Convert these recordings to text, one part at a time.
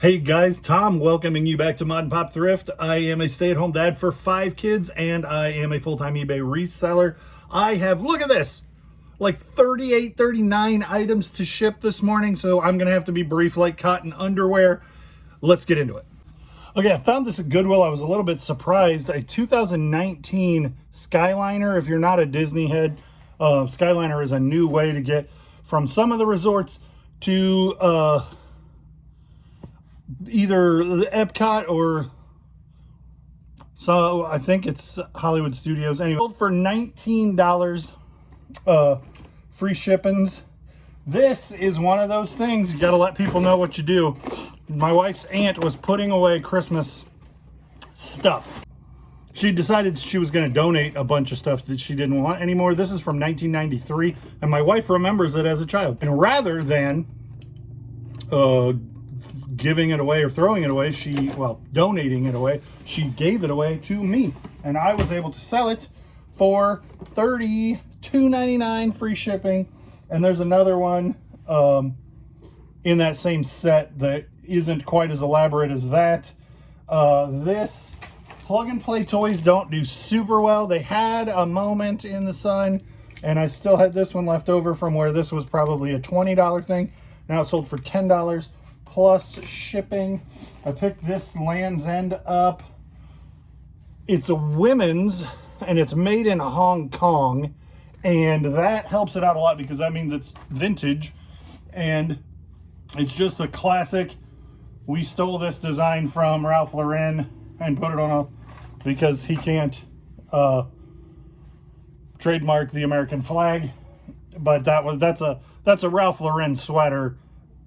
Hey guys, Tom welcoming you back to Mod and Pop Thrift. I am a stay-at-home dad for 5 kids and I am a full-time eBay reseller. I have, look at this, like 38, 39 items to ship this morning, so I'm gonna have to be brief like cotton underwear. Let's get into it. Okay, I found this at Goodwill. I was a little bit surprised. A 2019 Skyliner. If you're not a Disney head, Skyliner is a new way to get from some of the resorts to either the Epcot or, so I think it's Hollywood Studios. Anyway, sold for $19, free shippings. This is one of those things, you got to let people know what you do. My wife's aunt was putting away Christmas stuff. She decided she was going to donate a bunch of stuff that she didn't want anymore. This is from 1993, and my wife remembers it as a child. And rather than giving it away or throwing it away, donating it away, she gave it away to me. And I was able to sell it for $32.99 free shipping. And there's another one in that same set that isn't quite as elaborate as that. This plug and play toys don't do super well. They had a moment in the sun, and I still had this one left over from where this was probably a $20 thing. Now it's sold for $10 plus shipping. I picked this Land's End up. It's a women's and it's made in Hong Kong, and that helps it out a lot because that means it's vintage and it's just a classic. We stole this design from Ralph Lauren and put it on because he can't trademark the American flag, but that's a Ralph Lauren sweater.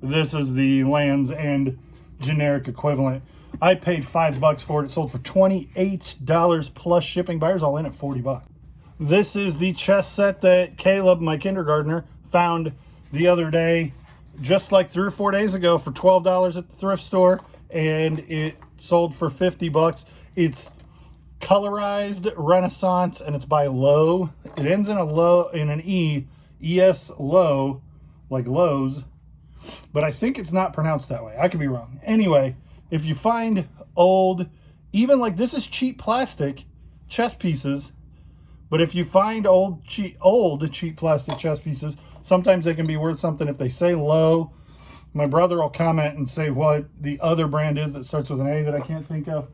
This is the Land's End generic equivalent. I paid $5 for it. It sold for $28 plus shipping. Buyers all in at $40. This is the chess set that Caleb, my kindergartner, found the other day, just like 3 or 4 days ago, for $12 at the thrift store, and it sold for $50. It's colorized Renaissance, and it's by Lowe. It ends in an E, ES Lowe, like Lowe's, but I think it's not pronounced that way. I could be wrong. Anyway, if you find old, even like this is cheap plastic chess pieces, but if you find old cheap plastic chess pieces, sometimes they can be worth something. If they say Lowe, my brother will comment and say what the other brand is that starts with an A that I can't think of.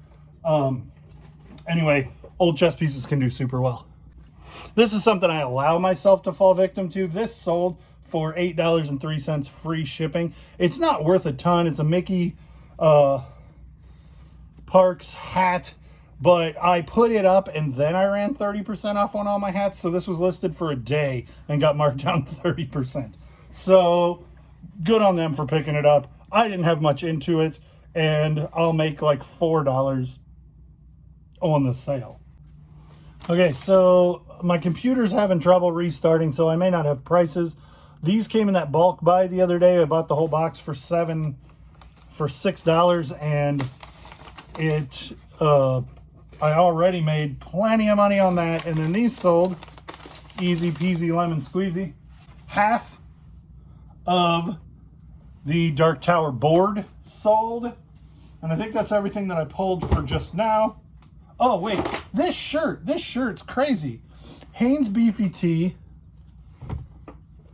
Anyway, old chess pieces can do super well. This is something I allow myself to fall victim to. This sold for $8.03 free shipping. It's not worth a ton. It's a Mickey Parks hat, but I put it up and then I ran 30% off on all my hats. So this was listed for a day and got marked down 30%. So good on them for picking it up. I didn't have much into it, and I'll make like $4 on the sale. Okay, so my computer's having trouble restarting, so I may not have prices. These came in that bulk buy the other day. I bought the whole box for $6, and it I already made plenty of money on that. And then these sold easy peasy lemon squeezy. Half of the Dark Tower board sold, and I think that's everything that I pulled for just now. Oh wait, this shirt's crazy. Hanes Beefy Tee,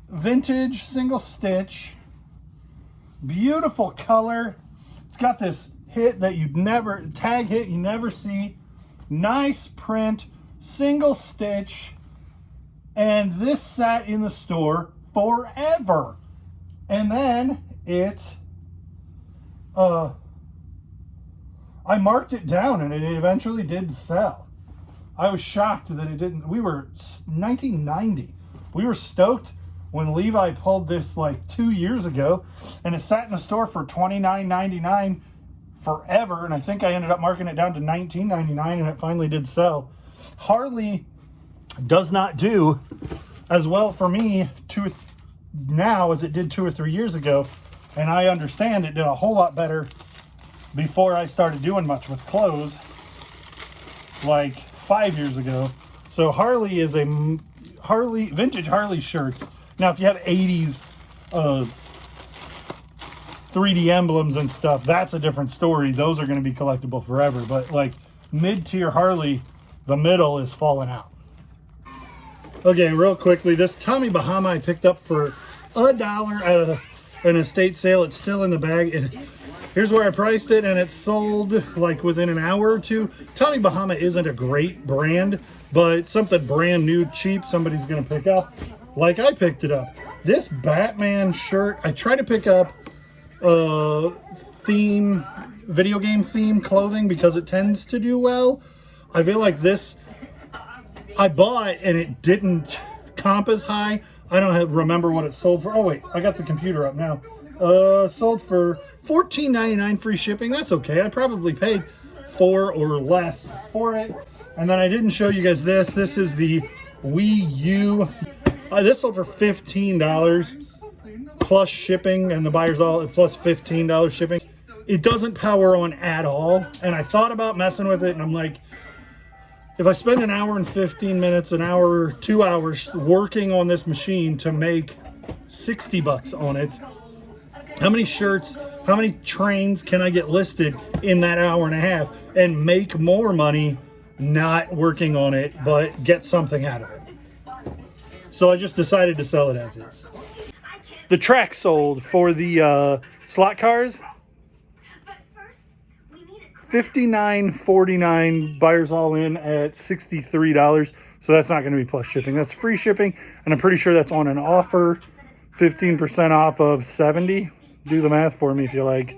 vintage single stitch, beautiful color. It's got this tag hit you never see, nice print, single stitch, and this sat in the store forever. And then I marked it down and it eventually did sell. I was shocked that it didn't. 1990. We were stoked when Levi pulled this like 2 years ago, and it sat in the store for $29.99 forever, and I think I ended up marking it down to $19.99, and it finally did sell. Harley does not do as well for me now as it did 2 or 3 years ago, and I understand it did a whole lot better before I started doing much with clothes, like 5 years ago. So Harley is vintage Harley shirts. Now, if you have 80s 3D emblems and stuff, that's a different story. Those are going to be collectible forever. But like mid-tier Harley, the middle is falling out. Okay, real quickly, this Tommy Bahama I picked up for $1 out of an estate sale. It's still in the bag. Here's where I priced it, and it sold like within an hour or two. Tommy Bahama isn't a great brand, but something brand new, cheap, somebody's gonna pick up. Like I picked it up. This Batman shirt, I try to pick up video game theme clothing because it tends to do well. I feel like this I bought and it didn't comp as high. I don't remember what it sold for. Oh wait, I got the computer up now. Sold for $14.99 free shipping. That's okay. I probably paid $4 or less for it. And then I didn't show you guys this. This is the Wii U. This sold for $15 plus shipping, and the buyer's all plus $15 shipping. It doesn't power on at all. And I thought about messing with it, and I'm like, if I spend an hour and 15 minutes, an hour, 2 hours working on this machine to make 60 bucks on it, how many shirts, how many trains can I get listed in that hour and a half and make more money not working on it, but get something out of it? So I just decided to sell it as is. The track sold for the slot cars, $59.49, buyers all in at $63. So that's not going to be plus shipping. That's free shipping, and I'm pretty sure that's on an offer, 15% off of $70. Do the math for me if you like.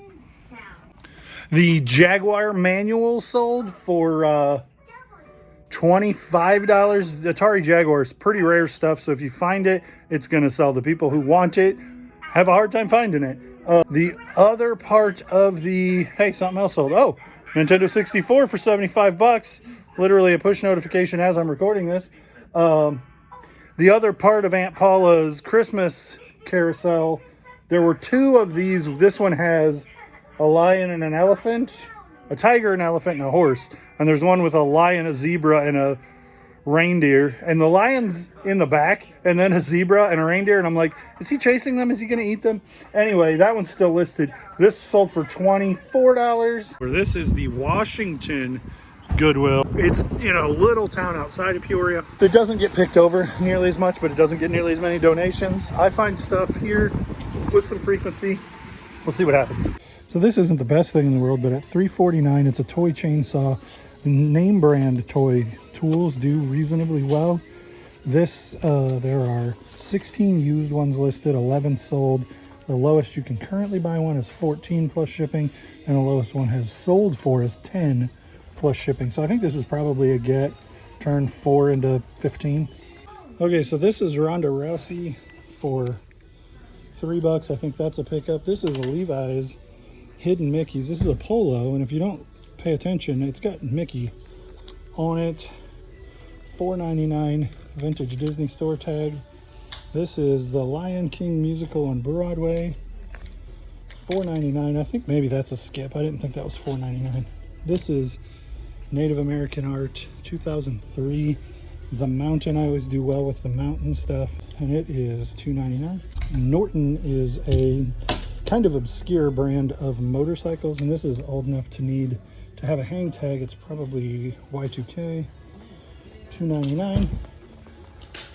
The Jaguar manual sold for $25. The Atari Jaguar is pretty rare stuff, so if you find it, it's going to sell. The people who want it have a hard time finding it. The other part of the, hey, something else sold. Oh, Nintendo 64 for 75 bucks. Literally a push notification as I'm recording this. The other part of Aunt Paula's Christmas carousel, there were two of these. This one has a lion and an elephant, a tiger, an elephant, and a horse. And there's one with a lion, a zebra, and a reindeer. And the lion's in the back, and then a zebra and a reindeer. And I'm like, is he chasing them? Is he going to eat them? Anyway, that one's still listed. This sold for $24. This is the Washington Goodwill. It's, you know, a little town outside of Peoria. It doesn't get picked over nearly as much, but it doesn't get nearly as many donations. I find stuff here with some frequency. We'll see what happens. So this isn't the best thing in the world, but at $3.49, it's a toy chainsaw. Name brand toy tools do reasonably well. This, there are 16 used ones listed, 11 sold. The lowest you can currently buy one is 14 plus shipping, and the lowest one has sold for is 10 plus shipping. So I think this is probably a get. Turn 4 into 15. Okay, so this is Ronda Rousey for $3. I think that's a pickup. This is a Levi's Hidden Mickeys. This is a polo, and if you don't pay attention, it's got Mickey on it. $4.99 vintage Disney store tag. This is the Lion King musical on Broadway. $4.99. I think maybe that's a skip. I didn't think that was $4.99. This is Native American art, 2003. The Mountain. I always do well with the mountain stuff, and it is $2.99. Norton is a kind of obscure brand of motorcycles, and this is old enough to need to have a hang tag. It's probably Y2K. $2.99.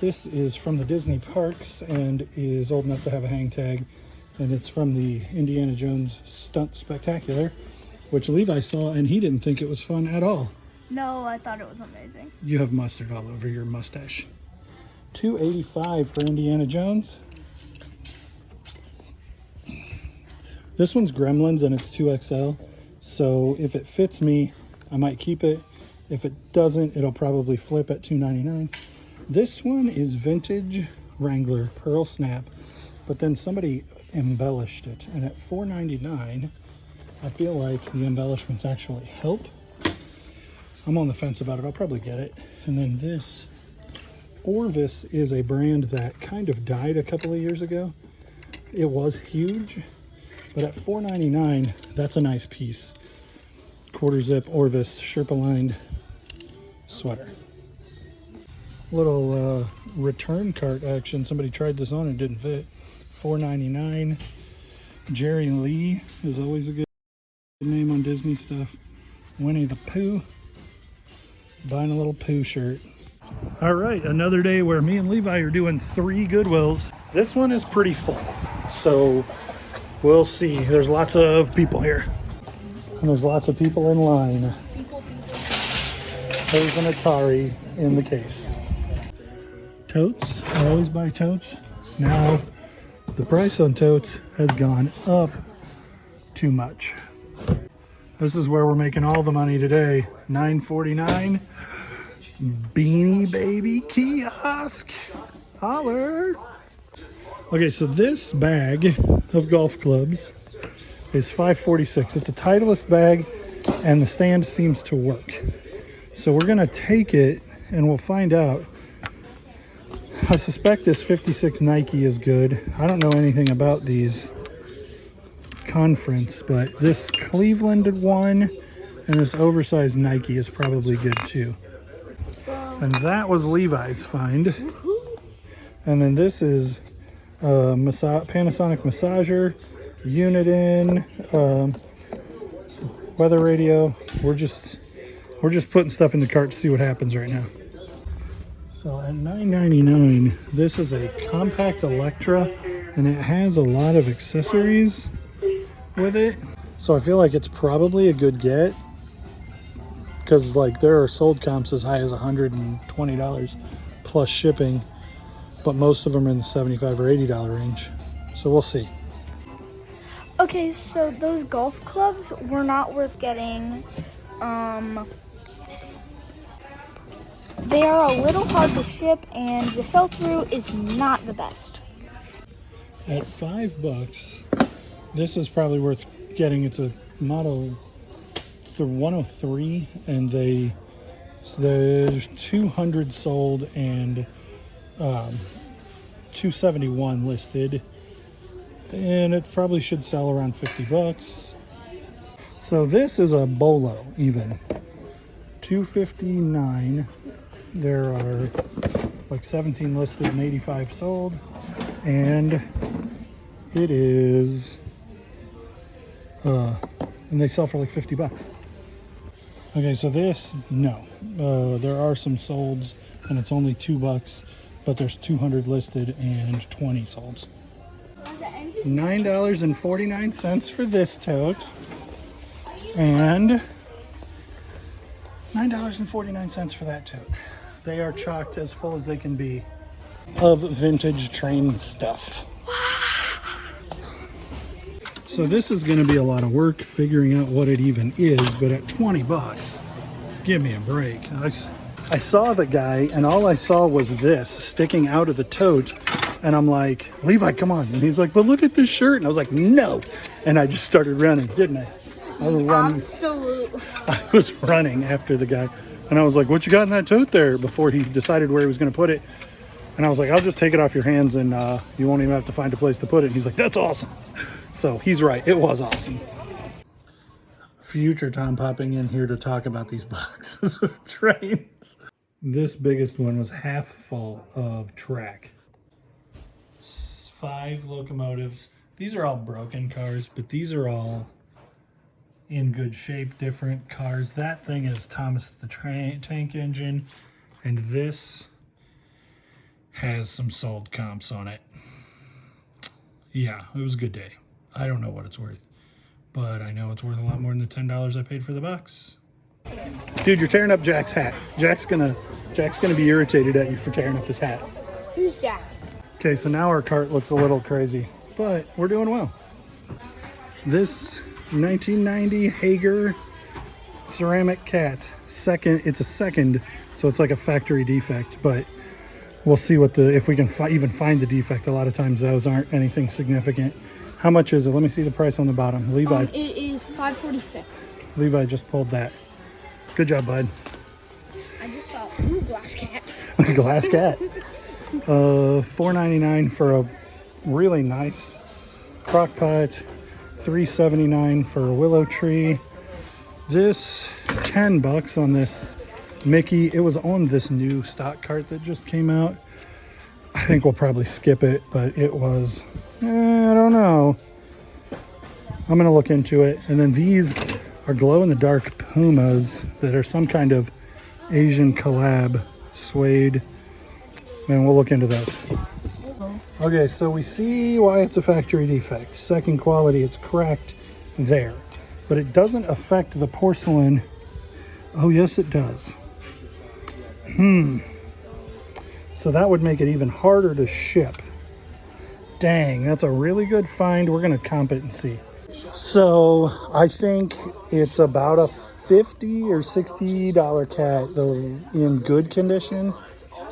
This is from the Disney parks and is old enough to have a hang tag, and it's from the Indiana Jones Stunt Spectacular, which Levi saw and he didn't think it was fun at all. No, I thought it was amazing. You have mustard all over your mustache. $2.85 for Indiana Jones. This one's Gremlins and it's 2XL, so if it fits me, I might keep it. If it doesn't, it'll probably flip at $2.99. This one is vintage Wrangler Pearl Snap, but then somebody embellished it, and at $4.99, I feel like the embellishments actually help. I'm on the fence about it. I'll probably get it. And then this Orvis is a brand that kind of died a couple of years ago. It was huge, but at $4.99, that's a nice piece. Quarter zip Orvis Sherpa lined sweater. Little return cart action. Somebody tried this on and didn't fit. $4.99. Jerry Lee is always a good name on Disney stuff. Winnie the Pooh. Buying a little Pooh shirt. All right, another day where me and Levi are doing 3 Goodwills. This one is pretty full, so we'll see. There's lots of people here, and there's lots of people in line. There's an Atari in the case. Totes, I always buy totes. Now, the price on totes has gone up too much. This is where we're making all the money today. $9.49. Beanie Baby kiosk. Holler. Okay, so this bag of golf clubs is $5.46. It's a Titleist bag, and the stand seems to work. So we're gonna take it and we'll find out. I suspect this 56 Nike is good. I don't know anything about these Conference, but this Cleveland one and this oversized Nike is probably good too. And that was Levi's find. And then this is Panasonic massager, Uniden, weather radio. We're just putting stuff in the cart to see what happens right now. So at $9.99, this is a compact Electra, and it has a lot of accessories with it. So I feel like it's probably a good get, because like there are sold comps as high as $120 plus shipping, but most of them are in the $75 or $80 range. So we'll see. Okay, so those golf clubs were not worth getting. They are a little hard to ship, and the sell-through is not the best. At $5, this is probably worth getting. It's a model 103, and there's 200 sold and 271 listed, and it probably should sell around $50. So this is a Bolo, even $259. There are like 17 listed and 85 sold, and it is and they sell for like $50. Okay, so this, no, there are some solds, and it's only $2, but there's 200 listed and 20 solds. $9.49 for this tote, and $9.49 for that tote. They are chocked as full as they can be of vintage train stuff. So this is going to be a lot of work figuring out what it even is, but at $20, give me a break. I saw the guy, and all I saw was this sticking out of the tote, and I'm like, Levi, come on. And he's like, but look at this shirt. And I was like, no. And I just started running, didn't I? I was running. Absolutely. I was running after the guy, and I was like, what you got in that tote there, before he decided where he was going to put it. And I was like, I'll just take it off your hands, and you won't even have to find a place to put it. And he's like, that's awesome. So he's right. It was awesome. Future Tom popping in here to talk about these boxes of trains. This biggest one was half full of track. 5 locomotives. These are all broken cars, but these are all in good shape, different cars. That thing is Thomas the Tank Engine, and this has some sold comps on it. Yeah, it was a good day. I don't know what it's worth, but I know it's worth a lot more than the $10 I paid for the box. Dude, you're tearing up Jack's hat. Jack's gonna be irritated at you for tearing up his hat. Who's Jack? Okay, so now our cart looks a little crazy, but we're doing well. This 1990 Hager ceramic cat, it's a second, so it's like a factory defect, but we'll see if we can even find the defect. A lot of times those aren't anything significant. How much is it? Let me see the price on the bottom. Levi. It is $5.46. Levi just pulled that. Good job, bud. I just saw, ooh, glass cat. Glass cat. $4.99 for a really nice crock pot. $3.79 for a willow tree. This $10 on this Mickey. It was on this new stock cart that just came out. I think we'll probably skip it, but it was, I don't know. I'm gonna look into it. And then these are glow-in-the-dark Pumas that are some kind of Asian collab suede. And we'll look into this. Okay, so we see why it's a factory defect. Second quality, it's cracked there. But it doesn't affect the porcelain. Oh, yes, it does. So that would make it even harder to ship. Dang, that's a really good find. We're gonna comp it and see. So I think it's about a $50 or $60 cat, though, in good condition.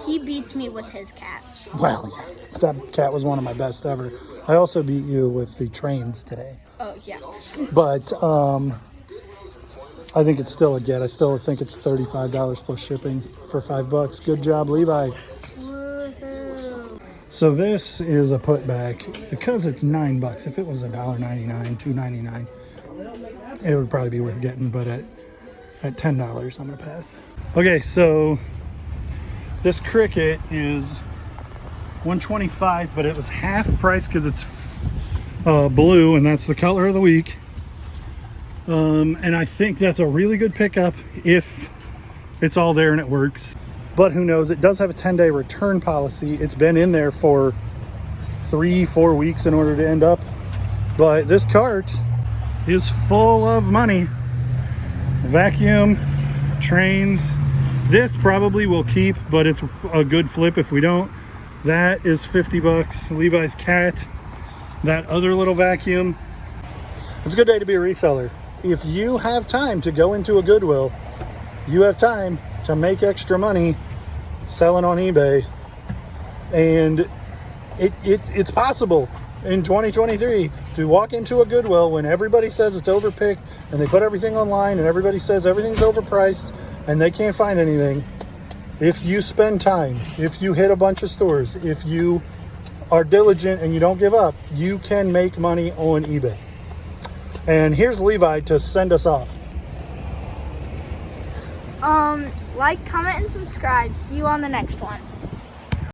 He beats me with his cat. Well, that cat was one of my best ever. I also beat you with the trains today. Oh, yeah. But I think it's still a get. I still think it's $35 plus shipping for $5. Good job, Levi. Woohoo. So this is a putback because it's $9. If it was $1.99, $2.99, it would probably be worth getting. But at $10, I'm gonna pass. Okay, so this cricket is $125, but it was half price because it's blue, and that's the color of the week. And I think that's a really good pickup if it's all there and it works. But who knows? It does have a 10-day return policy. It's been in there for 3-4 weeks in order to end up. But this cart is full of money. Vacuum, trains. This probably will keep, but it's a good flip if we don't. That is $50. Levi's cat. That other little vacuum. It's a good day to be a reseller. If you have time to go into a Goodwill, you have time to make extra money selling on eBay. And it's possible in 2023 to walk into a Goodwill when everybody says it's overpicked and they put everything online and everybody says everything's overpriced and they can't find anything. If you spend time, if you hit a bunch of stores, if you are diligent and you don't give up, you can make money on eBay. And here's Levi to send us off. Like, comment, and subscribe. See you on the next one.